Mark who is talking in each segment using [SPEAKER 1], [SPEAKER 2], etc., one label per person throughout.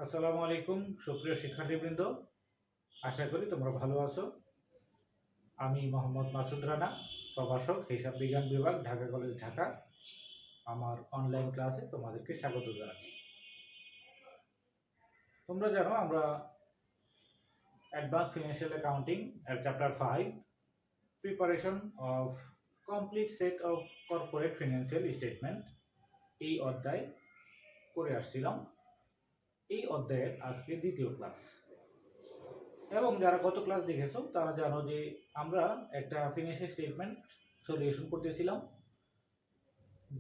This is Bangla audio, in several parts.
[SPEAKER 1] আসসালামু আলাইকুম সুপ্রিয় শিক্ষার্থীবৃন্দ, আশা করি তোমরা ভালো আছো। আমি মোহাম্মদ মাসুদ রানা, প্রভাষক, হিসাব বিজ্ঞান বিভাগ, ঢাকা কলেজ, ঢাকা। আমার অনলাইন ক্লাসে তোমাদেরকে স্বাগত জানাচ্ছি। তোমরা জানো আমরা অ্যাডভান্স ফিনান্সিয়াল অ্যাকাউন্টিং এর chapter 5 preparation of complete set of corporate financial statement এই অধ্যায় করে আসছিলাম। এই অধ্যায়ের আজকে দ্বিতীয় ক্লাস, এবং যারা গত ক্লাস দেখেছো তারা জানো যে আমরা একটা ফিনান্সিয়াল স্টেটমেন্ট সলিউশন করতেছিলাম,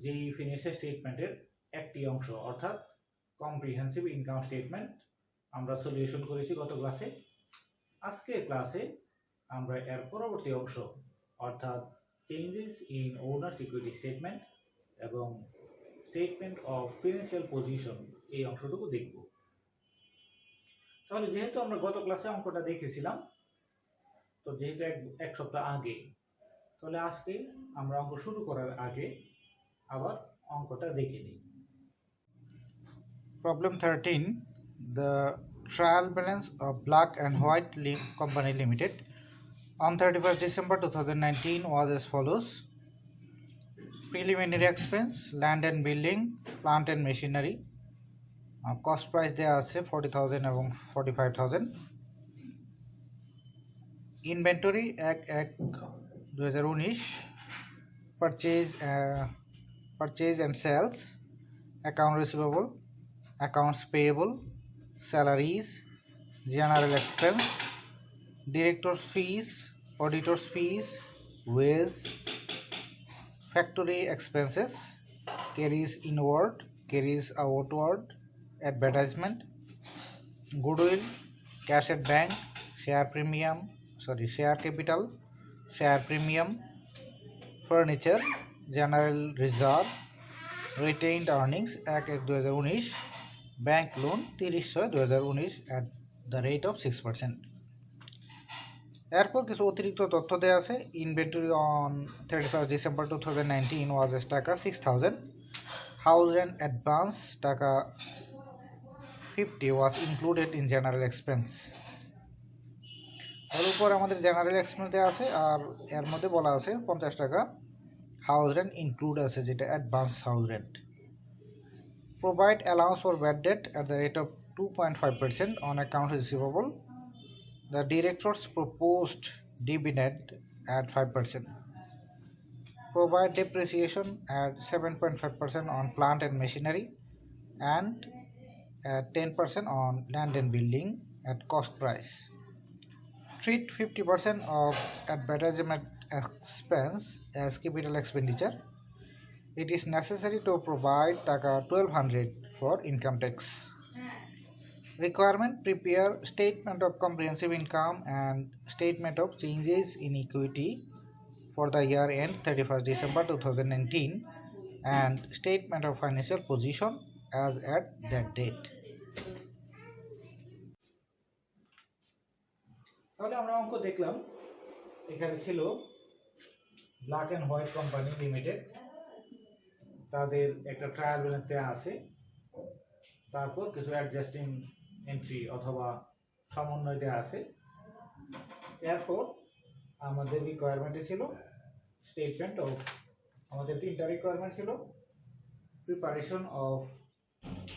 [SPEAKER 1] যেই ফিনান্সিয়াল স্টেটমেন্টের একটি অংশ অর্থাৎ কম্প্রিহেন্সিভ ইনকাম স্টেটমেন্ট আমরা সলিউশন করেছি গত ক্লাসে। আজকের ক্লাসে আমরা এর পরবর্তী অংশ অর্থাৎ changes in owners equity statement এবং স্টেটমেন্ট অফ ফিনান্সিয়াল পজিশন এই অংশটুকু দেখব। তাহলে যেহেতু আমরা গত ক্লাসে অঙ্কটা দেখেছিলাম, তো যেহেতু এক সপ্তাহ আগে, তাহলে আজকে আমরা অঙ্ক শুরু করার আগে আবার অঙ্কটা দেখে নিই।
[SPEAKER 2] Problem 13. The trial balance of Black and White Company Limited on 31st December 2019 was as follows. Preliminary expense, land and building, plant and machinery. Cost price দেয়া আছে 40,000 এবং 45,000. Inventory 1/1/2019. Purchase and sales, account receivable, accounts payable, salaries, general expense, director's fees, auditor's fees, wage, factory expenses, carries inward, carries outward, advertisement, goodwill, cash at bank, share capital, share premium, furniture, general reserve, retained earnings 1/1/2019, bank loan 30/6/2019 at the rate of 6%. এরপর কিছু অতিরিক্ত তথ্য দেওয়া আছে। Inventory on 31st December 2019 was S টাকা 6,000. হাউস রেন্ট অ্যাডভান্স টাকা 50 ওয়াজ ইনক্লুডেড ইন জেনারেল এক্সপেন্স। এর উপর আমাদের জেনারেল এক্সপেন্স দেওয়া আছে, আর এর মধ্যে বলা আছে 50 টাকা হাউস রেন্ট ইনক্লুড আছে, যেটা advance house rent. Provide allowance for bad debt at the rate of 2.5% on account receivable. The directors proposed dividend at 5%. Provide depreciation at 7.5% on plant and machinery and at 10% on land and building at cost price. Treat 50% of advertisement expense as capital expenditure. It is necessary to provide taka 1200 for income tax. Requirement: prepare statement of comprehensive income and statement of changes in equity for the year end 31st December 2019 and statement of financial position as at that date.
[SPEAKER 1] তাহলে আমরা অঙ্ক দেখলাম, এখানে ছিল black and white company limited, তাদের একটা ট্রায়াল ব্যালেন্স দেওয়া আছে, তারপর কিছু অ্যাডজাস্টিং এন্ট্রি অথবা সমন্বয় দেওয়া আছে। এরপর আমাদের রিকোয়ারমেন্টে ছিল স্টেটমেন্ট অফ, আমাদের তিনটা রিকোয়ারমেন্ট ছিল: preparation of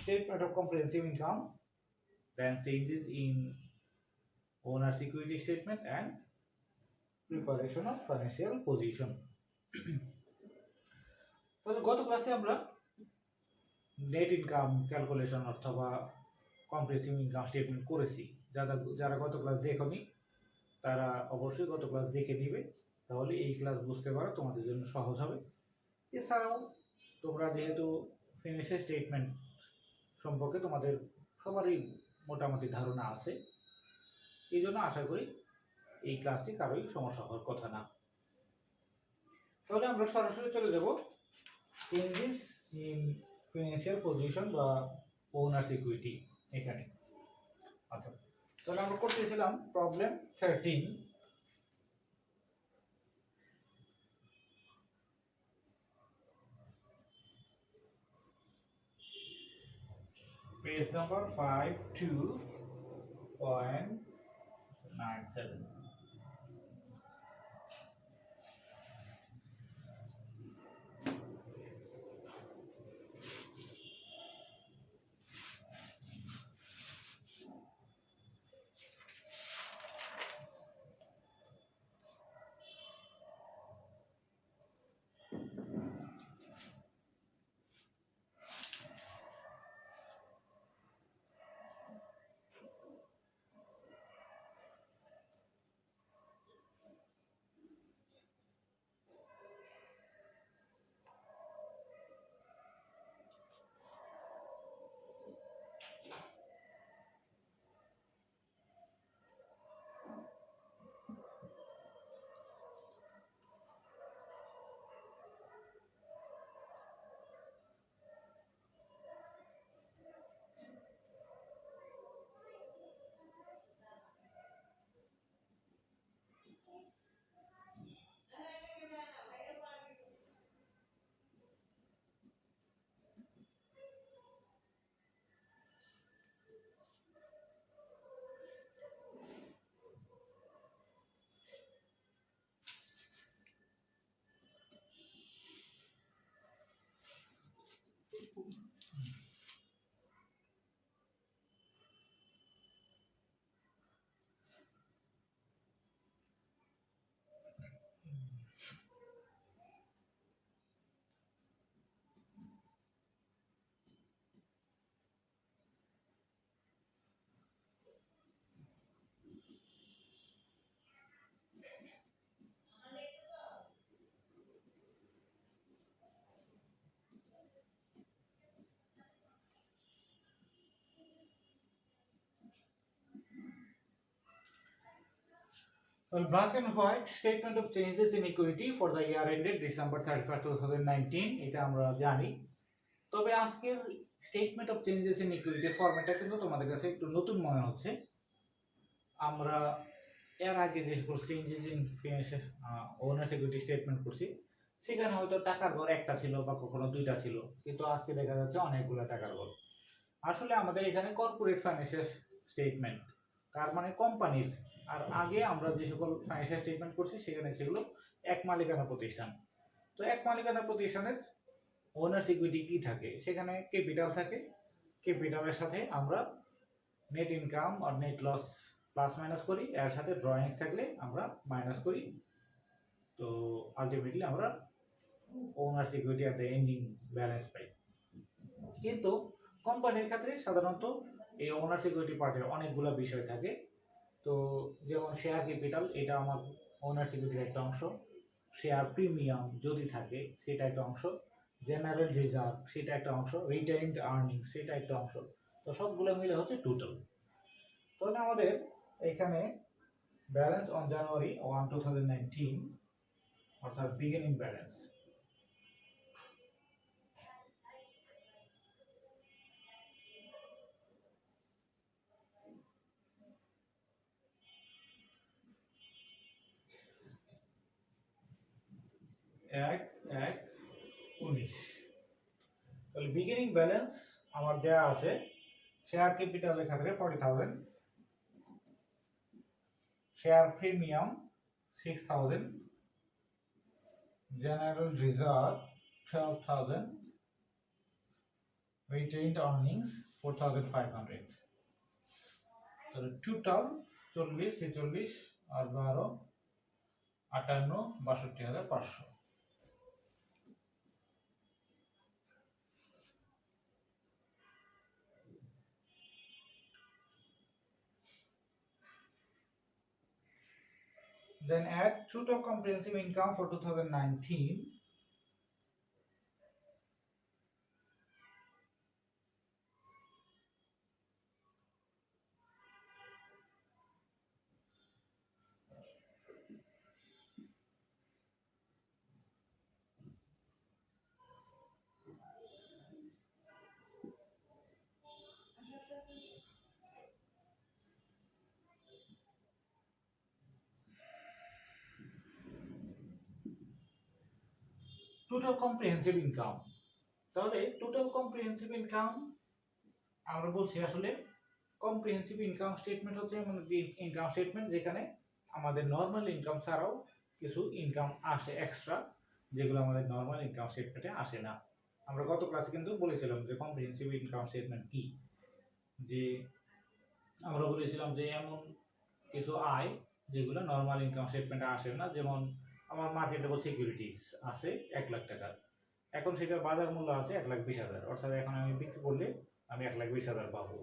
[SPEAKER 1] statement of comprehensive income, then changes in owners equity statement and preparation of financial position. তাহলে গত ক্লাসে আমরা নেট ইনকাম ক্যালকুলেশন অথবা কম্প্রিহেন্সিভ ইনকাম স্টেটমেন্ট করেছি। যারা গত ক্লাস দেখোনি তারা অবশ্যই গত ক্লাস দেখে নিবে, তাহলে এই ক্লাস বুঝতে পারো তোমাদের জন্য সহজ হবে। এছাড়াও তোমরা যেহেতু ফিনান্সিয়াল স্টেটমেন্ট সম্পর্কে তোমাদের সবারই মোটামুটি ধারণা আছে, এই জন্য আশা করি এই ক্লাসটি কারোই সমস্যা হওয়ার কথা না। তাহলে আমরা সরাসরি চলে যাব চেঞ্জেস ইন ফিনান্সিয়াল পজিশন বা ওনার্স ইকুইটি এখানে। আচ্ছা, তাহলে আমরা করতেছিলাম problem 13। Page number 52.97. Well, black and white statement of changes in equity for the year ended December 31st, 2019 এটা আমরা জানি। তবে আজকের statement of changes in equity ফরম্যাটটা কিন্তু তোমাদের কাছে একটু নতুন মনে হচ্ছে। আমরা এর আগে যে সকল changes in financial owners equity statement করছি সেখানে হয়তো টাকার ঘর একটা ছিল বা কখনো দুইটা ছিল, কিন্তু আজকে দেখা যাচ্ছে অনেকগুলো টাকার ঘর। আসলে আমাদের এখানে কর্পোরেট ফাইন্যান্সিয়াল স্টেটমেন্ট, তার মানে কোম্পানির। আর আগে আমরা যে সকল ফাইন্যান্সিয়াল স্টেটমেন্ট করছি সেখানে সেগুলো এক মালিকানা প্রতিষ্ঠান। তো এক মালিকানা প্রতিষ্ঠানের ওনার্স ইকুইটি কি থাকে, সেখানে ক্যাপিটাল থাকে। ক্যাপিটালের সাথে আমরা নেট ইনকাম আর নেট লস প্লাস মাইনাস করি, এর সাথে ড্রয়িংস থাকলে আমরা মাইনাস করি। তো আলটিমেটলি আমরা owners equity at the ending balance পাই। কিন্তু কোম্পানির ক্ষেত্রে সাধারণত এই ওনার্স ইকুইটি পার্টের অনেকগুলো বিষয় থাকে। তো যেমন শেয়ার ক্যাপিটাল, এটা আমার ওনার্স ইকুইটির একটা অংশ। শেয়ার প্রিমিয়াম যদি থাকে সেটা একটা অংশ। জেনারেল রিজার্ভ সেটা একটা অংশ। রিটেইনড আর্নিংস সেটা একটা অংশ। তো সবগুলো মিলে হচ্ছে টোটাল। তাহলে আমাদের এখানে ব্যালেন্স অন জানুয়ারি 1, 2019 অর্থাৎ বিগিনিং ব্যালেন্স, এক 19। তাহলে বিগিনিং ব্যালেন্স আমার দেয়া আছে শেয়ার ক্যাপিটাল লেখা থাকে 40,000, share premium 6,000, general reserve 12,000, retained earnings 4,500। তাহলে total 40, 46 R 12, 58, 62,500। Then add total comprehensive income for 2019. Total comprehensive income, তাহলে টোটাল কম্প্রিহেন্সিভ ইনকাম আমরা বলছি আসলে কম্প্রিহেন্সিভ ইনকাম স্টেটমেন্ট হচ্ছে ইনকাম স্টেটমেন্ট যেখানে আমাদের নর্মাল ইনকাম ছাড়াও কিছু ইনকাম আসে এক্সট্রা, যেগুলো আমাদের নর্মাল ইনকাম স্টেটমেন্টে আসে না। আমরা গত ক্লাসে কিন্তু বলেছিলাম যে কম্প্রিহেন্সিভ ইনকাম স্টেটমেন্ট কি, যে আমরা বলেছিলাম যে এমন কিছু আয় যেগুলো নর্মাল ইনকাম স্টেটমেন্টে আসে না। যেমন আমার মার্কেটেবল সিকিউরিটিজ আছে 1,00,000 টাকার, এখন সেটার বাজার মূল্য আছে 1,20,000, অর্থাৎ এখন আমি বিক্রি করলে আমি 1,20,000 পাবো।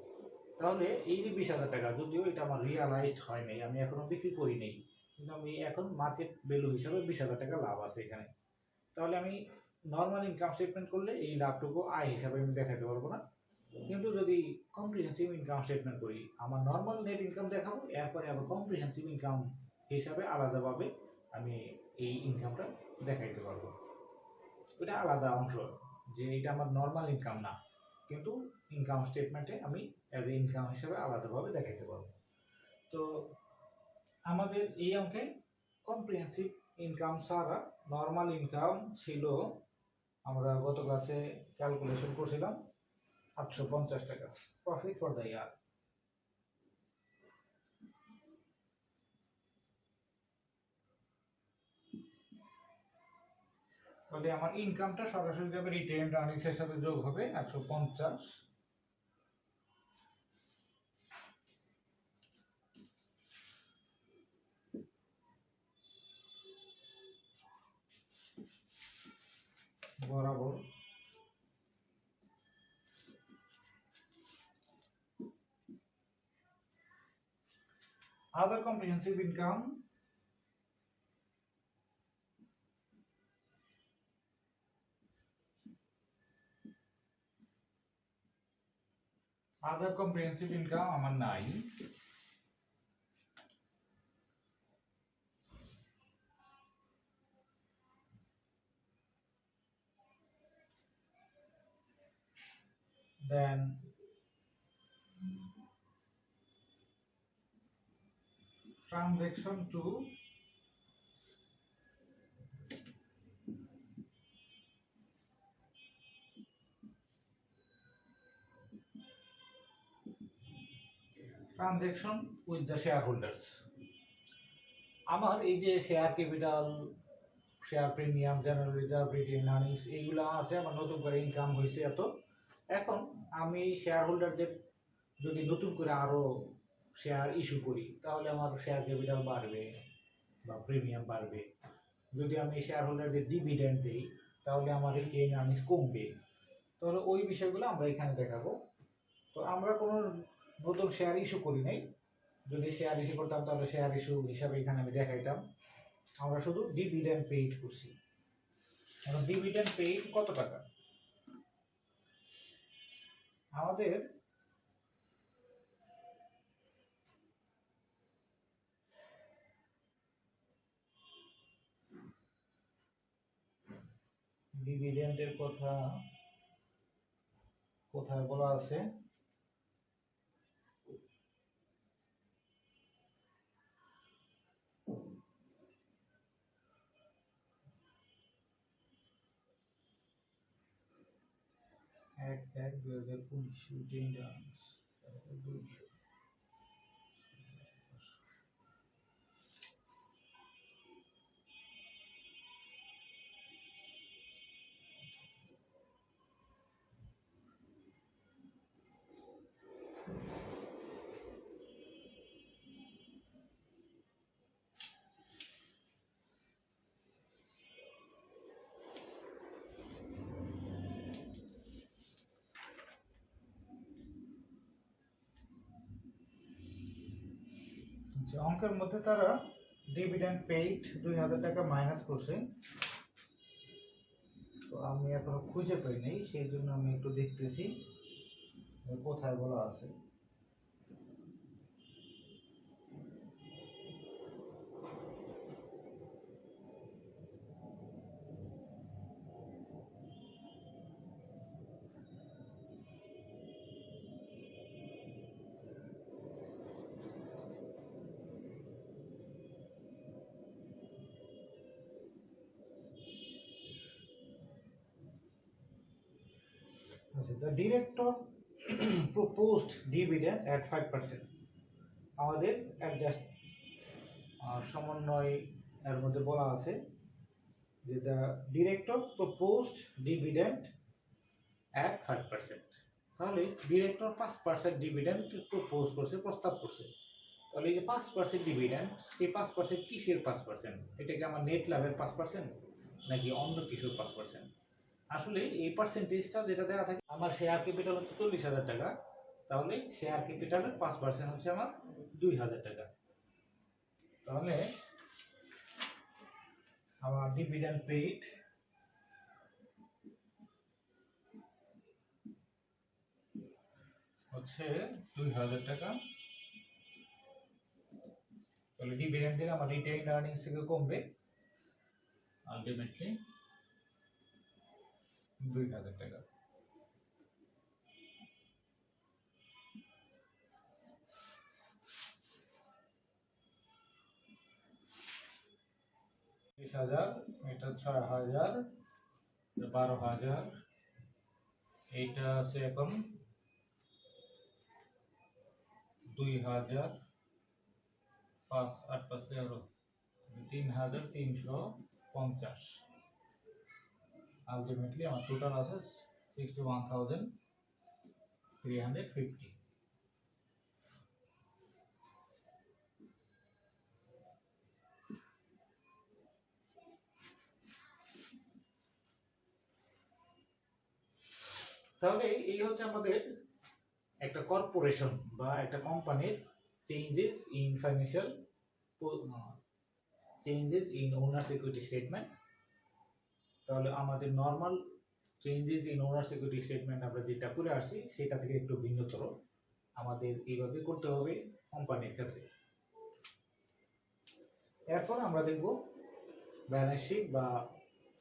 [SPEAKER 1] তাহলে এই যে 20,000 টাকা, যদিও এটা আমার রিয়ালাইজড হয় নাই, আমি এখনো বিক্রি করি নাই, কিন্তু আমি এখন মার্কেট ভ্যালু হিসাবে 20,000 টাকা লাভ আছে এখানে। তাহলে আমি নর্মাল ইনকাম স্টেটমেন্ট করলে এই লাভটুকু আয় হিসাবে আমি দেখাতে পারবো না, কিন্তু যদি কম্প্রিহেন্সিভ ইনকাম স্টেটমেন্ট করি আমার নর্মাল নেট ইনকাম দেখাবো, এরপরে আবার কম্প্রিহেন্সিভ ইনকাম হিসাবে আলাদাভাবে আমি এই ইনকামটা দেখাইতে পারবো। এটা আলাদা অংশ, যে এটা আমার নর্মাল ইনকাম না, কিন্তু ইনকাম স্টেটমেন্টে আমি অ্যাজ এ ইনকাম হিসাবে আলাদাভাবে দেখাইতে পারবো। তো আমাদের এই অঙ্কে কম্প্রিহেন্সিভ ইনকাম ছাড়া নর্মাল ইনকাম ছিল, আমরা গত ক্লাসে ক্যালকুলেশন করছিলাম 850 টাকা প্রফিট ফর দ্য ইয়ার। তাহলে আমার ইনকামটা সরাসরি যাবে রিটেইনড আর্নিংস এর সাথে যোগ হবে 850, বরাবর other comprehensive income আমার নাই, then transaction to transaction with the share holders. আমার এই যে share capital, share premium, general reserve, retain earnings এইগুলো আছে, আমার নতুন করে ইনকাম হয়েছে এত, এখন আমি শেয়ার হোল্ডারদের যদি নতুন করে আরো শেয়ার ইস্যু করি তাহলে আমার শেয়ার ক্যাপিটাল বাড়বে বা প্রিমিয়াম বাড়বে। যদি আমি শেয়ার হোল্ডারদের ডিভিডেন্ড দিই তাহলে আমার রিটেইন আর্নিংস কমবে। তাহলে ওই বিষয়গুলো আমরা এখানে দেখাবো। তো আমরা কোনো নতুন শেয়ার ইস্যু করি নাই, যদি শেয়ার ইস্যু করতাম তাহলে শেয়ার ইস্যু হিসাবে এখানে আমি দেখাইতাম। আমরা শুধু ডিভিডেন্ড পেইড করছি। এখন ডিভিডেন্ড পেইড কত টাকা, আমাদের ডিভিডেন্ডের কথা কোথায় বলা আছে, এক 2019 রিটেইনড আর্নিংস 200। অঙ্কের মধ্যে তারা ডিভিডেন্ড পেইড 2,000 টাকা মাইনাস করছে, তো আমি এখনো খুঁজে পাই নাই, সেই জন্য আমি একটু দেখতেছি কোথায় বলা আছে। The director proposed dividend at 5%. আমাদের অ্যাডজাস্ট সমন্বয় এর মধ্যে বলা আছে যে the director proposed dividend at 5%. তাহলে ডিরেক্টর 5% ডিভিডেন্ড প্রপোজ করছে, প্রস্তাব করছে। তাহলে এই যে 5% ডিভিডেন্ড, এই 5% কিসের 5%? এটা কি আমার নেট লাভের 5% নাকি অন্য কিছুর 5%? আসলে এই পার্সেন্টেজটা যেটা দেওয়া থাকে, আমার শেয়ার ক্যাপিটাল হচ্ছে 40,000 টাকা, তাহলে শেয়ার ক্যাপিটালের 5% হচ্ছে আমার 2,000 টাকা। তাহলে আমার ডিভিডেন্ড পেইড হচ্ছে 2,000 টাকা। তাহলে ডিভিডেন্ড দিলে আমার রিটেইনড আর্নিংস থেকে কমবে, আলটিমেটলি 2,000 টাকা। এটা 6,000, 12,000, এইটা আছে এখন 2,000, 5, 8, 5, 13, 3,350। আলটিমেটলি আমার টোটাল আছে 61,350। তাহলে এই হচ্ছে আমাদের একটা কর্পোরেশন বা একটা কোম্পানির changes in financial changes in owners equity statement. তাহলে আমাদের normal changes in owners equity statement আমরা যেটা করে আসছি সেটা থেকে একটু ভিন্নতর, আমাদের এইভাবে করতে হবে কোম্পানির ক্ষেত্রে। এরপর আমরা দেখব ব্যালেন্স শিট বা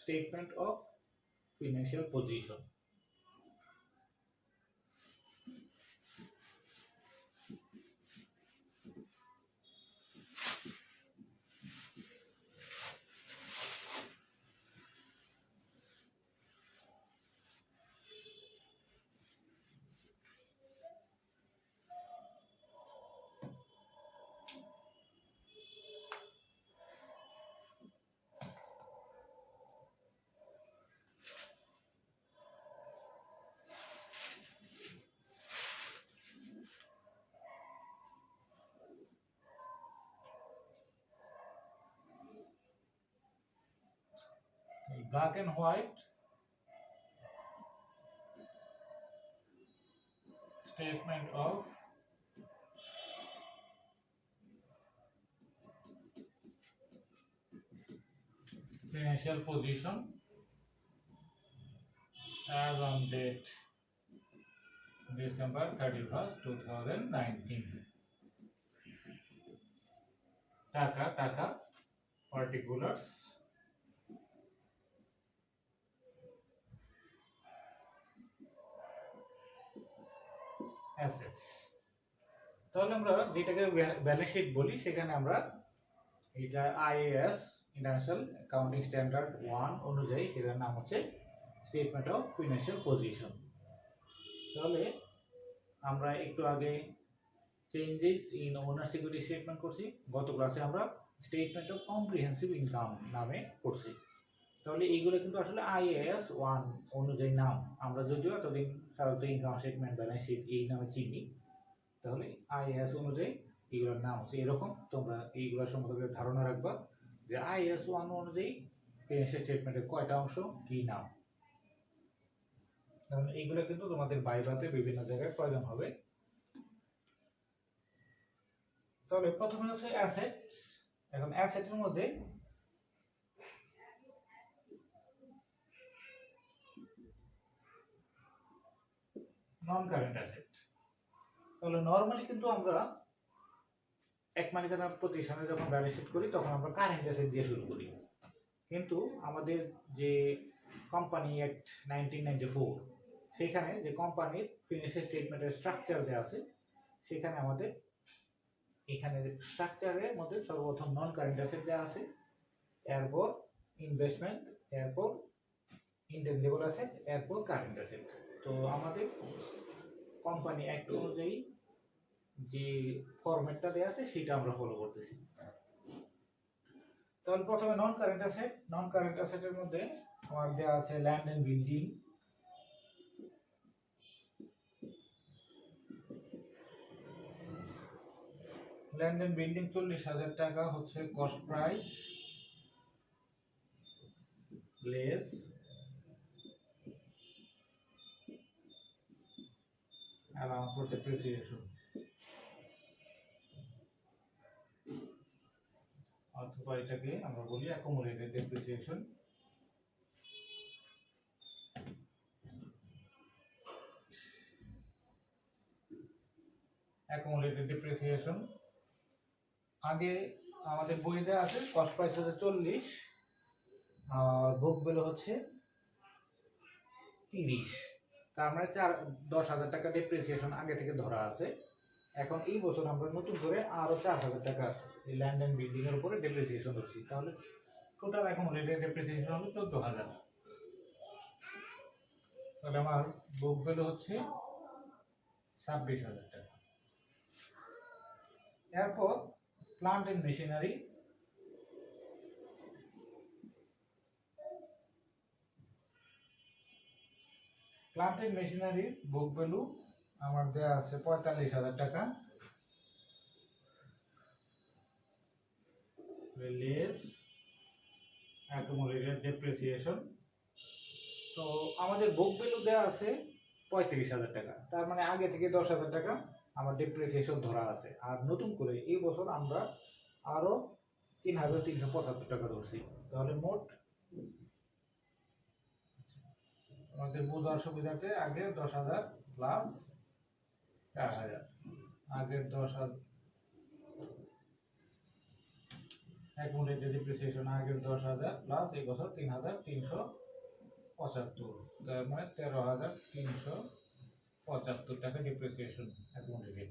[SPEAKER 1] statement of financial position. Black and white statement of financial position as on date December 31st, 2019. টাকা particulars assets। তাহলে আমরা যেটাকে ব্যালেন্স শিট বলি সেখানে আমরা এটা IAS ইন্টারন্যাশনাল অ্যাকাউন্টিং স্ট্যান্ডার্ড 1 অনুযায়ী সেটার নাম হচ্ছে স্টেটমেন্ট অফ ফিনান্সিয়াল পজিশন। তাহলে আমরা একটু আগে changes in owners equity statement করছি, গত ক্লাসে আমরা স্টেটমেন্ট অফ কম্প্রিহেন্সিভ ইনকাম নামে করছি। তাহলে এইগুলো কিন্তু আসলে IAS 1 অনুযায়ী নাম, আমরা যদিও এতদিন সাধারণত ইনকাম স্টেটমেন্ট ব্যালেন্স শিট এই নামে চিনি, তাহলে IAS অনুযায়ী এগুলোর নাম হচ্ছে এরকম। তোমরা এইগুলোর সম্পর্কে ধারণা রাখবা যে IAS 1 অনুযায়ী ফিনান্সিয়াল স্টেটমেন্টের কয়টা অংশ কি নাম, কারণ এইগুলো কিন্তু তোমাদের ভাইভাতে বিভিন্ন জায়গায় প্রয়োজন হবে। তাহলে প্রথমে হচ্ছে অ্যাসেটস। এখন অ্যাসেটের মধ্যে নন কারেন্ট অ্যাসেট। তাহলে নরমালি কিন্তু আমরা এক মালিকানা প্রতিষ্ঠানে যখন ব্যালেন্স শিট করি তখন আমরা কারেন্ট অ্যাসেট দিয়ে শুরু করি, কিন্তু আমাদের যে কোম্পানি অ্যাক্ট 1994 সেখানে যে কোম্পানির ফিনান্সিয়াল স্টেটমেন্টের স্ট্রাকচার দেওয়া আছে সেখানে আমাদের এখানে স্ট্রাকচারের মধ্যে সর্বপ্রথম নন কারেন্ট অ্যাসেট দেওয়া আছে, এরপর ইনভেস্টমেন্ট, এরপর ইনটেনজিবল অ্যাসেট, এরপর কারেন্ট অ্যাসেট। তো আমাদের কোম্পানি অ্যাক্ট অনুযায়ী যে ফরম্যাটটা দেওয়া আছে সেটা আমরা ফলো করতেছি। তাহলে প্রথমে নন কারেন্ট অ্যাসেটের মধ্যে আমার দেওয়া আছে land and building, land and building 40,000 টাকা হচ্ছে cost price less allowance for depreciation, অথবা এটাকে আমরা বলি অ্যাকুমুলেটেড ডেপ্রিসিয়েশন। অ্যাকুমুলেটেড ডেপ্রিসিয়েশন আগে আমাদের বইতে আছে কস্ট প্রাইস হচ্ছে 40 আর বুক ভ্যালু হচ্ছে 30, তার মানে 10,000 টাকা ডেপ্রিসিয়েশন আগে থেকে ধরা আছে। এখন এই বছর আমরা নতুন করে আরো 4,000 টাকা এই ল্যান্ড এন্ড বিল্ডিং এর উপরে ডেপ্রিসিয়েশন করছি, তাহলে টোটাল অ্যাকুমুলেটেড ডেপ্রিসিয়েশন হলো 14,000। তাহলে আমার বুক ভ্যালু হচ্ছে 26,000 টাকা। এরপর plant and machinery, plant and মেশিনারির বুক ভ্যালু আমার দেওয়া আছে 45,000 টাকা লেস অ্যাকুমুলেটেড ডেপ্রিসিয়েশন। তো আমাদের বুক ভ্যালু দেওয়া আছে 35,000 টাকা, তার মানে আগে থেকে 10,000 টাকা আমার ডেপ্রিসিয়েশন ধরা আছে। আর নতুন করে এই বছর আমরা আরো 3,375 টাকা ধরছি, তাহলে মোট আমাদের বোঝার সুবিধাতে আগে 10,000 প্লাস 4,000, আগের 10,000 অ্যাকুমুলেটেড ডেপ্রিসিয়েশন আগের 10,000 প্লাস এই বছর 3,375, তার মানে 13,375 টাকা ডেপ্রিসিয়েশন অ্যাকুমুলেটেড।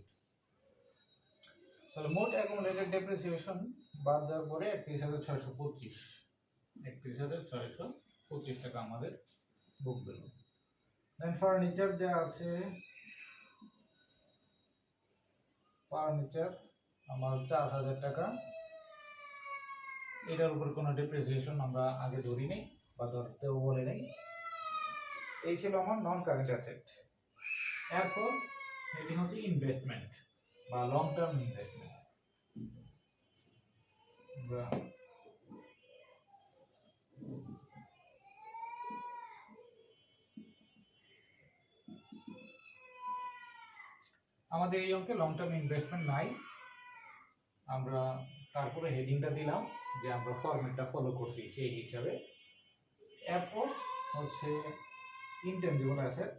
[SPEAKER 1] তাহলে মোট অ্যাকুমুলেটেড ডেপ্রিসিয়েশন বাদ দেওয়ার পরে 31,625 টাকা আমাদের বুক ভ্যালু। দেন ফার্নিচার দেওয়া আছে, ফার্নিচার আমার 4,000 টাকা, এটার উপর কোনো ডেপ্রিসিয়েশন আমরা আগে ধরি নাই বা ধরতেও বলে নাই। এই ছিল আমার নন কারেন্ট অ্যাসেট। এরপর এটি হচ্ছে ইনভেস্টমেন্ট বা লং টার্ম ইনভেস্টমেন্ট। আমাদের এই অঙ্কে লং টার্ম ইনভেস্টমেন্ট নাই, আমরা তারপরে হেডিংটা দিলাম যে আমরা ফরম্যাটটা ফলো করছি সেই হিসাবে। এরপর হচ্ছে ইনটেনজিবল অ্যাসেট,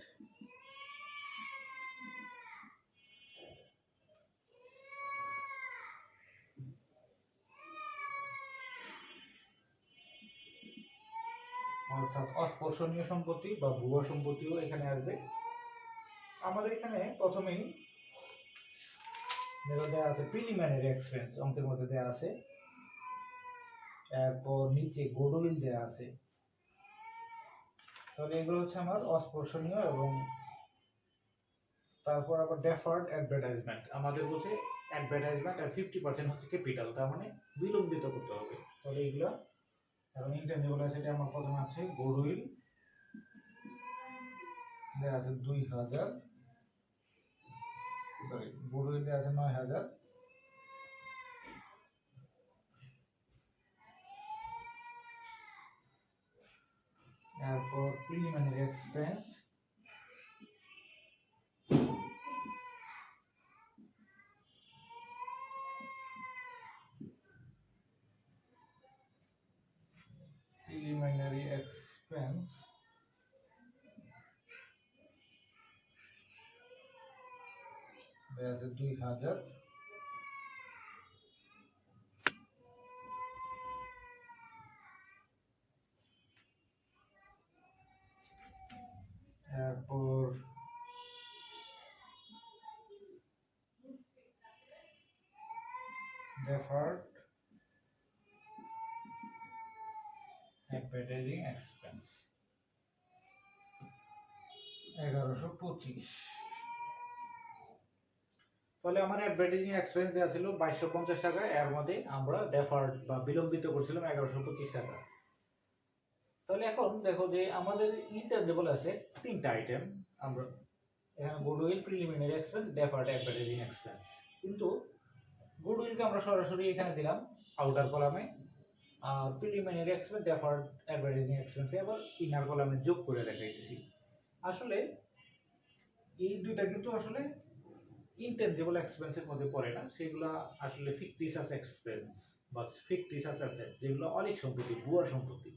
[SPEAKER 1] অর্থাৎ অস্পর্শনীয় সম্পত্তি বা ভুয়া সম্পত্তিও এখানে আসবে। আমাদের এখানে প্রথমেই দেওয়া আছে প্রিলিমিনারি এক্সপেন্স, অঙ্কের মধ্যে দেওয়া আছে। এরপর নিচে গুডউইল দেওয়া আছে। তাহলে এগুলো হচ্ছে আমার অস্পর্শনীয়, এবং তারপর আবার ডেফার্ড অ্যাডভার্টাইজমেন্ট, আমাদের বলছে অ্যাডভার্টাইজমেন্ট আর 50% হচ্ছে ক্যাপিটাল, তার মানে বিলম্বিত করতে হবে। তাহলে এগুলো এখন ইনটেনজিবল অ্যাসেটে আমার প্রথমে আছে গুডউইল দেওয়া আছে 2,000, সরি গুডউইল দেওয়া আছে 9,000। এরপর প্রিলিমিনারি এক্সপেন্স দেওয়া আছে 2,000। এরপর deferred advertising expense 1125। তাহলে আমার অ্যাডভার্টাইজিং এক্সপেন্স দেওয়া ছিল 2250 টাকা, এর মধ্যে আমরা ডেফার্ড বা বিলম্বিত করছিলাম 1125 টাকা। তাহলে এখন দেখো যে আমাদের ইনটেনজিবল আছে তিনটা আইটেম, আমরা এখানে goodwill, preliminary expense, deferred advertising expense. কিন্তু গুডউইলকে আমরা সরাসরি এখানে দিলাম আউটার কলামে, আর প্রিলিমিনারি এক্সপেন্স, ডেফার্ড অ্যাডভার্টাইজিং এক্সপেন্সকে আবার ইনার কলামে যোগ করে দেখাইতেছি। আসলে এই দুইটা কিন্তু আসলে ইনটেনজিবল এক্সপেন্সের মধ্যে পড়ে না, সেগুলো আসলে ফিকটিসাস এক্সপেন্স বা ফিকটিসাস অ্যাসেট, যেগুলো অনেক সম্পত্তি, ভুয়ার সম্পত্তি।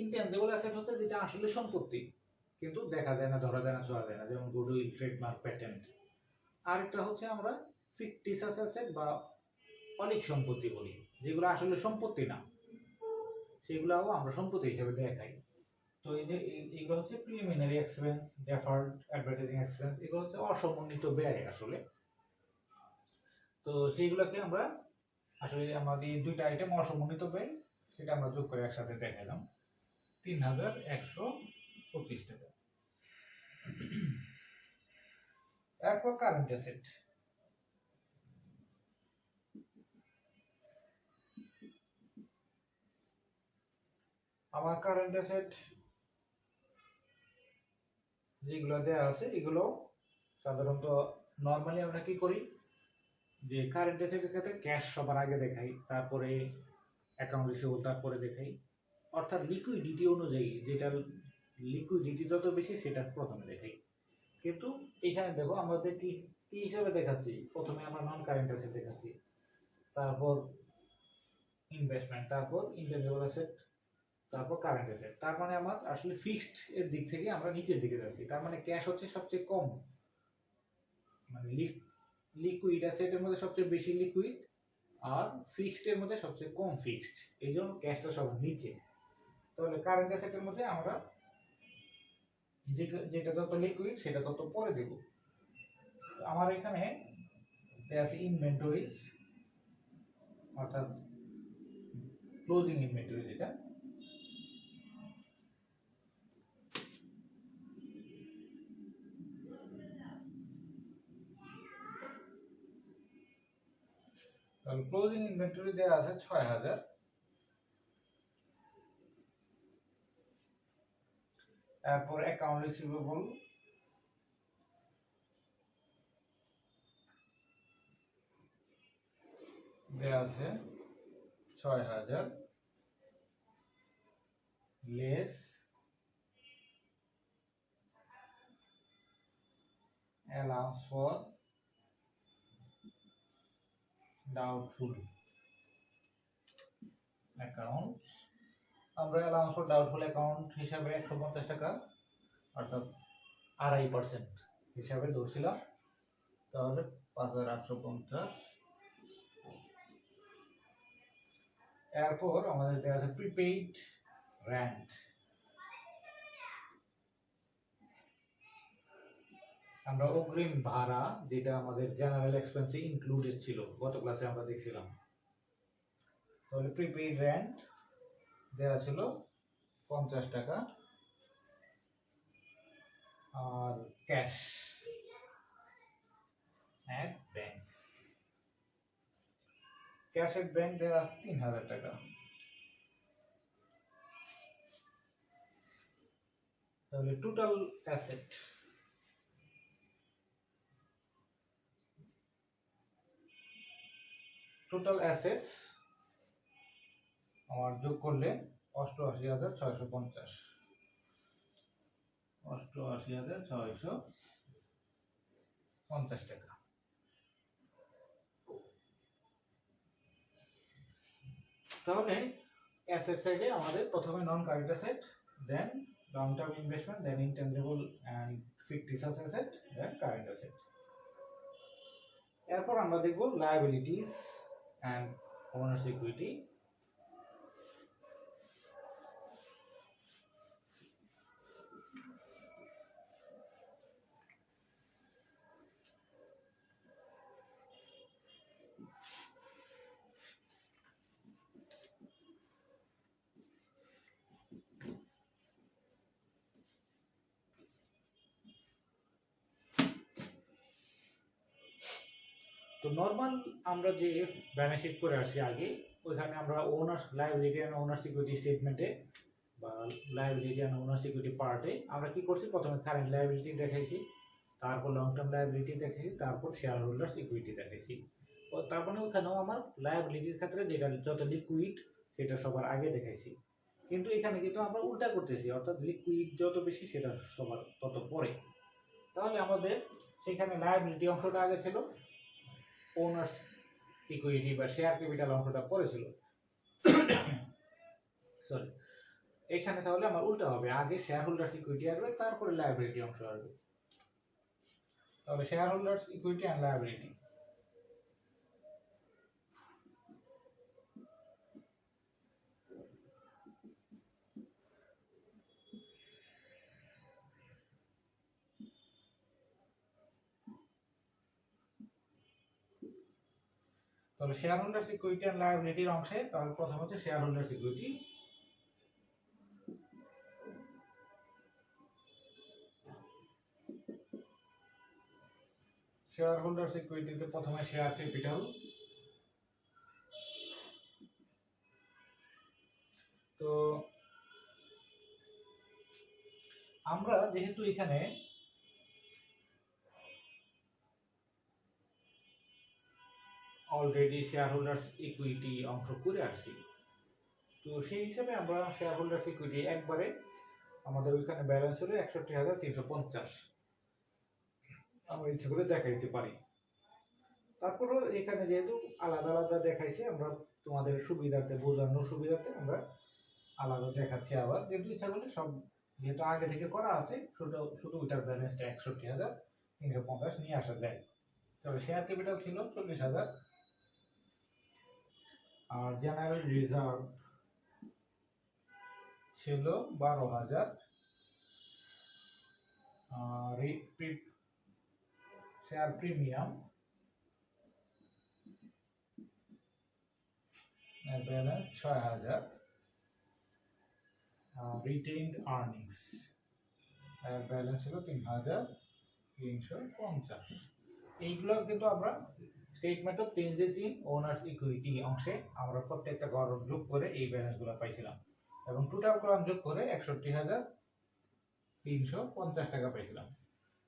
[SPEAKER 1] ইনটেনজিবল অ্যাসেট হচ্ছে যেটা আসলে সম্পত্তি কিন্তু দেখা যায় না, ধরা যায় না, ছোঁয়া যায় না, যেমন গুডউইল, ট্রেডমার্ক, প্যাটেন্ট। আরেকটা হচ্ছে আমরা ফিকটিসাস অ্যাসেট বা অনেক সম্পত্তি বলি, যেগুলো আসলে সম্পত্তি না, সেগুলোও আমরা সম্পত্তি হিসেবে দেখাই। তো এই যে এগুলো হচ্ছে preliminary expense, deferred advertising expense, এগুলো হচ্ছে অসমন্বিত ব্যয় আসলে। তো সেইগুলোকে আমরা আসলে আমাদের দুইটা আইটেম অসমন্বিত ব্যয়, সেটা আমরা যোগ করে একসাথে দেখালাম 3125 টাকা। এরপর কারেন্ট অ্যাসেট। আমার কারেন্ট অ্যাসেট যেগুলো দেওয়া আছে এগুলো সাধারণত নর্মালি আমরা কি করি যে কারেন্ট অ্যাসেটের ক্ষেত্রে ক্যাশ সবার আগে দেখাই, তারপরে অ্যাকাউন্ট রিসিভেবল তারপরে দেখাই, অর্থাৎ লিকুইডিটি অনুযায়ী, যেটা লিকুইডিটি যত বেশি সেটা প্রথমে দেখাই। কিন্তু এখানে দেখো আমাদের কি কি হিসাবে দেখাচ্ছি, প্রথমে আমরা নন কারেন্ট অ্যাসেট দেখাচ্ছি, তারপর ইনভেস্টমেন্ট, তারপর ইনটেনজিবল অ্যাসেট, তারপর কারেন্ট অ্যাসেট। তার মানে আমার আসলে ফিক্সড এর দিক থেকে আমরা নিচের দিকে যাচ্ছি, তার মানে ক্যাশ হচ্ছে সবচেয়ে কম, মানে লিকুইড অ্যাসেটের মধ্যে সবচেয়ে বেশি লিকুইড আর ফিক্সড এর মধ্যে সবচেয়ে কম ফিক্সড, এই জন্য ক্যাশটা সবার নিচে। তাহলে কারেন্ট অ্যাসেটের মধ্যে আমরা যেটা যত লিকুইড সেটা তত পরে দেব। আমার এখানে আছে ইনভেন্টরিজ, অর্থাৎ ক্লোজিং ইনভেন্টরি, যেটা ক্লোজিং ইনভেন্টরি দেওয়া আছে 6000। তারপর অ্যাকাউন্ট রিসিভেবল দেওয়া আছে 6000 less allowance for doubtful account. আমরা অ্যালাউন্স ফর ডাউটফুল অ্যাকাউন্ট হিসাবে 150 টাকা, অর্থাৎ 2.5% হিসাবে ধরছিলাম, তাহলে 5850। এরপর আমাদের দেওয়া আছে প্রিপেইড রেন্ট। আমরা অগ্রিম ভাড়া, যেটা আমাদের জেনারেল এক্সপেন্সে ইনক্লুডেড ছিল, গত ক্লাসে আমরা দেখছিলাম। তাহলে প্রিপেইড রেন্ট দেওয়া ছিল 50 টাকা, আর cash at bank, cash at bank দেওয়া আছে 3000 টাকা। তাহলে টোটাল অ্যাসেট, টোটাল অ্যাসেটস আমার যোগ করলে 88,650, 88,650 টাকা। তাহলে অ্যাসেট সাইডে আমাদের প্রথমে non current asset, then long term investment, then intangible and fictitious asset, then current asset. এরপর আমরা দেখব লায়াবিলিটিস এন্ড ওনার্স ইকুইটি। তো নর্মাল আমরা যে ব্যালেন্স শিট করে আসি আগে, ওইখানে আমরা owner liability and owner security স্টেটমেন্টে বা লাইবিলিটি অ্যান্ড ওনার সিকিউরিটি পার্টে আমরা কি করছি, প্রথমে কারেন্ট লাইবিলিটি দেখাইছি, তারপর লং টার্ম লাইবিলিটি দেখাইছি, তারপর শেয়ার হোল্ডার্স ইকুইটি দেখাইছি। তো তার মানে ওখানেও আমার লাইবিলিটির ক্ষেত্রে যেটা যত লিকুইড সেটা সবার আগে দেখাইছি, কিন্তু এখানে কিন্তু আমরা উল্টা করতেছি, অর্থাৎ লিকুইড যত বেশি সেটা সবার তত পরে। তাহলে আমাদের সেখানে লায়াবিলিটি অংশটা আগে ছিল, ওনার্স ইকুইটি বা শেয়ার ক্যাপিটাল অংশটা পরে ছিল। সরি, এখানে তাহলে আমার উল্টা হবে, আগে শেয়ার হোল্ডার্স ইকুইটি আসবে, তারপরে লায়াবিলিটি অংশ আসবে। তাহলে share holders equity and liability. তাহলে শেয়ার হোল্ডার্স ইকুইটি এন্ড লায়াবিলিটির অংশে তাহলে প্রথম হচ্ছে share holders equity. Share holders ইকুইটিতে প্রথমে শেয়ার ক্যাপিটাল। তো আমরা যেহেতু এখানে অলরেডি শেয়ার হোল্ডার্স ইকুইটি অংশ করে আসছি, তো সেই হিসাবে আমরা শেয়ার হোল্ডার্স ইকুইটি একবারে আমাদের ওইখানে ব্যালেন্স হলো ৬১,৩৫০, আমরা ইচ্ছা করে দেখাইতে পারি। তারপরও এখানে যেহেতু আলাদা আলাদা দেখাইছি, আমরা তোমাদের সুবিধার্থে বোঝানোর সুবিধার্থে আমরা আলাদা দেখাচ্ছি আবার, কিন্তু ইচ্ছা করলে সব যেহেতু আগে থেকে করা আছে শুধু শুধু ওইটার ব্যালেন্সটা ৬১,৩৫০ নিয়ে আসা যায়। তবে শেয়ার ক্যাপিটাল ছিল ৪০,০০০, আর জেনারেল রিজার্ভ ছিল ১২,০০০, আর শেয়ার প্রিমিয়াম এর ব্যালেন্স ৬,০০০, রিটেইনড আর্নিংস এর ব্যালেন্স ছিল ৩,৩৫০। এইগুলো কিন্তু আমরা statement of changes in owners equity অংশে আমরা প্রত্যেকটা কলাম যোগ করে এই ব্যালেন্সগুলো পাইছিলাম, এবং টোটাল কলাম যোগ করে ৬১,৩৫০ টাকা পাইছিলাম।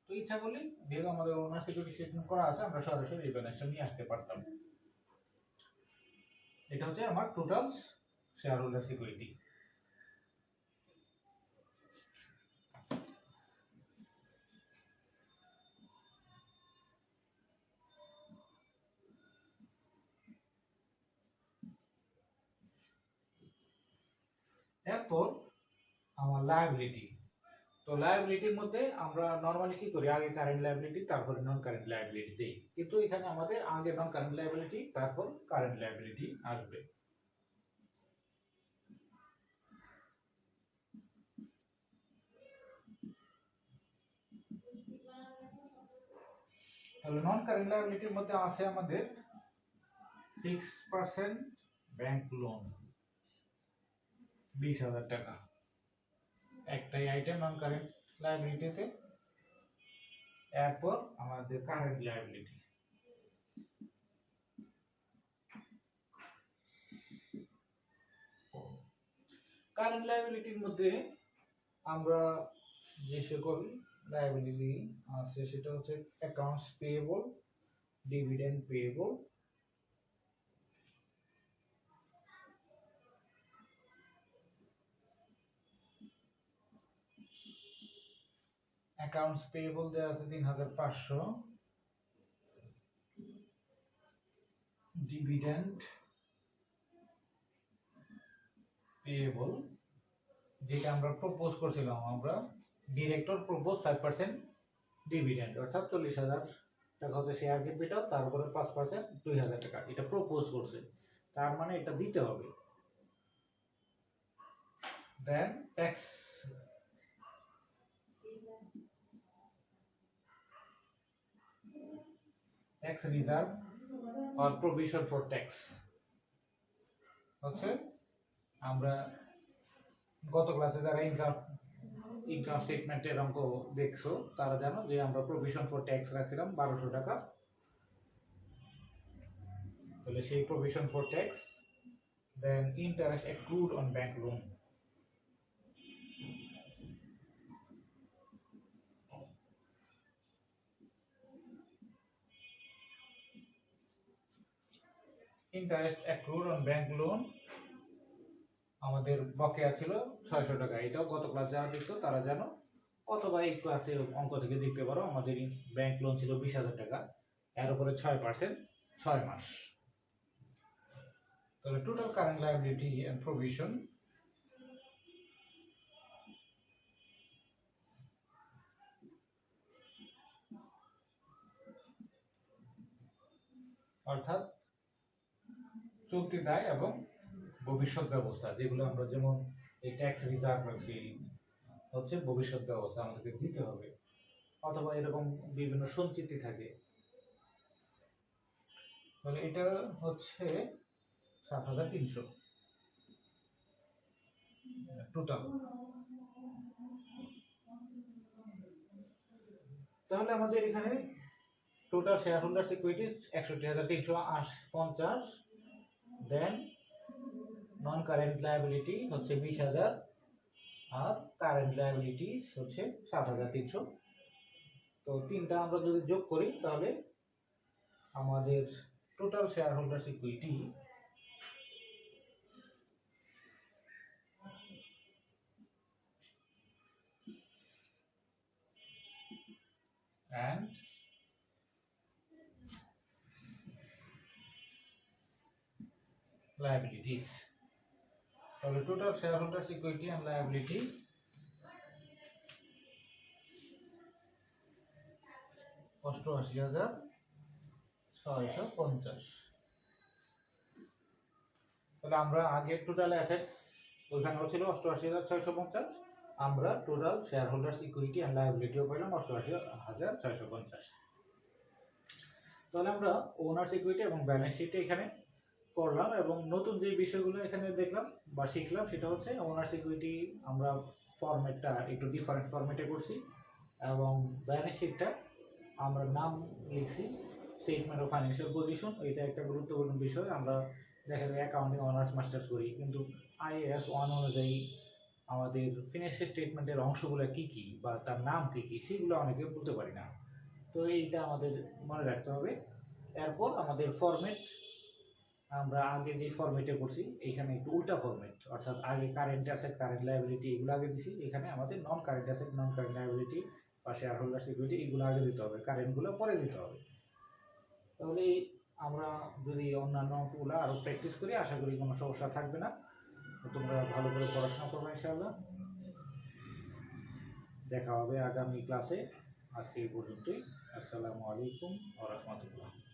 [SPEAKER 1] তো ইচ্ছা করলে যেহেতু আমাদের ওনার্স ইকুইটি স্টেটমেন্ট করা আছে, আমরা সরাসরি এই ব্যালেন্সটা নিয়ে আসতে পারতাম। এটা হচ্ছে আমার টোটাল শেয়ার হোল্ডার্স ইকুইটি। এরপর আমার লায়াবিলিটি। তো লায়াবিলিটির মধ্যে আমরা নরমালি কি করি, আগে কারেন্ট লায়াবিলিটি তারপরে নন কারেন্ট লায়াবিলিটি দেই, কিন্তু এখানে আমাদের আগে নন কারেন্ট লায়াবিলিটি তারপর কারেন্ট লায়াবিলিটি আসবে। তাহলে নন কারেন্ট লায়াবিলিটির মধ্যে আছে আমাদের 6% ব্যাংক লোন 20,০০০ টাকা, একটাই আইটেম নন কারেন্ট লায়াবিলিটিতে। এরপর আমাদের কারেন্ট লায়াবিলিটি। কারেন্ট লায়াবিলিটির মধ্যে আমরা যে সকল লায়াবিলিটি আছে সেটা হচ্ছে accounts payable, dividend payable, accounts payable দেওয়া আছে ৩,৫০০, ডিভিডেন্ড পেয়েবল যেটা আমরা প্রপোজ করছিলাম, আমরা ডিরেক্টর প্রপোজ 5% ডিভিডেন্ড, অর্থাৎ ৪০,০০০ টাকা হচ্ছে শেয়ার ক্যাপিটাল, তারপরে 5% ২,০০০ টাকা, এটা প্রপোজ করছে, তার মানে এটা দিতে হবে। Then tax reserve or provision for tax হচ্ছে, আমরা গত ক্লাসে যারা ইনকাম স্টেটমেন্টের অঙ্ক দেখছো তারা জানো যে আমরা প্রভিশন ফর ট্যাক্স রাখছিলাম ১২০০ টাকা, তাহলে সেই provision for tax, then interest accrued on bank loan. Interest accrued on bank loan আমাদের বকেয়া ছিল 600 টাকা। এটাও গত ক্লাস যারা দেখছো তারা জানো, অথবা এই ক্লাসে অঙ্ক থেকে দেখতে পারো। আমাদের ব্যাংক লোন ছিল 20,000 টাকা, এর উপরে 6%, 6 মাস। তাহলে total current liability and provision অর্থাৎ চলতি দায় এবং ভবিষ্যৎ ব্যবস্থা, যেগুলো আমরা যেমন এই ট্যাক্স রিজার্ভ রাখছি, হচ্ছে ভবিষ্যৎ ব্যবস্থা আমাদেরকে দিতে হবে, অথবা এরকম বিভিন্ন সঞ্চিতি থাকে। তাহলে এটা হচ্ছে 7,300 টোটাল। তাহলে আমাদের এখানে টোটাল শেয়ার হোল্ডার্স ইকুইটি 61,350, দেন নন কারেন্ট লায়াবিলিটি হচ্ছে 20,000, আর কারেন্ট লায়াবিলিটিস হচ্ছে 7,300। তো তিনটা আমরা যদি যোগ করি তাহলে আমাদের total share holders equity and liabilities, তাহলে total share holders equity and liability 88,650। তাহলে আমরা আগে টোটাল অ্যাসেটস ওইখানে ছিল 88,650, আমরা total share holders equity and লায়াবিলিটিও পেলাম 88,650। তাহলে আমরা ওনার্স ইকুইটি এবং ব্যালেন্স শিটে এখানে করলাম, এবং নতুন যে বিষয়গুলো এখানে দেখলাম বা শিখলাম সেটা হচ্ছে ওনার্স ইকুইটি আমরা ফরম্যাটটা একটু ডিফারেন্ট ফরম্যাটে করছি, এবং ব্যালেন্স শিটটা আমরা নাম লিখছি স্টেটমেন্ট অফ ফাইন্যান্সিয়াল পজিশন। এটা একটা গুরুত্বপূর্ণ বিষয়। আমরা দেখা যায় অ্যাকাউন্টিং অনার্স মাস্টার্স করি, কিন্তু IAS 1 অনুযায়ী আমাদের ফিনান্সিয়াল স্টেটমেন্টের অংশগুলো কি কি বা তার নাম কি কি সেগুলো অনেকে বলতে পারি না। তো এইটা আমাদের মনে রাখতে হবে। এরপর আমাদের ফরম্যাট, আমরা আগে যে ফরম্যাটে করছি এখানে একটু উল্টা ফরম্যাট, অর্থাৎ আগে কারেন্ট অ্যাসেট কারেন্ট লায়াবিলিটি এগুলো আগে দিছি, এখানে আমাদের নন কারেন্ট অ্যাসেট নন কারেন্ট লায়াবিলিটি বা শেয়ার হোল্ডার সিকিউরিটি এগুলো আগে দিতে হবে, কারেন্টগুলো পরে দিতে হবে। তাহলে আমরা যদি অন্যান্য অঙ্কগুলো আরও প্র্যাকটিস করি আশা করি কোনো সমস্যা থাকবে না। তোমরা ভালো করে পড়াশোনা করবে ইনশাআল্লাহ। দেখা হবে আগামী ক্লাসে। আজকে এই পর্যন্তই। আসসালামু আলাইকুম ওয়া রাহমাতুল্লাহ।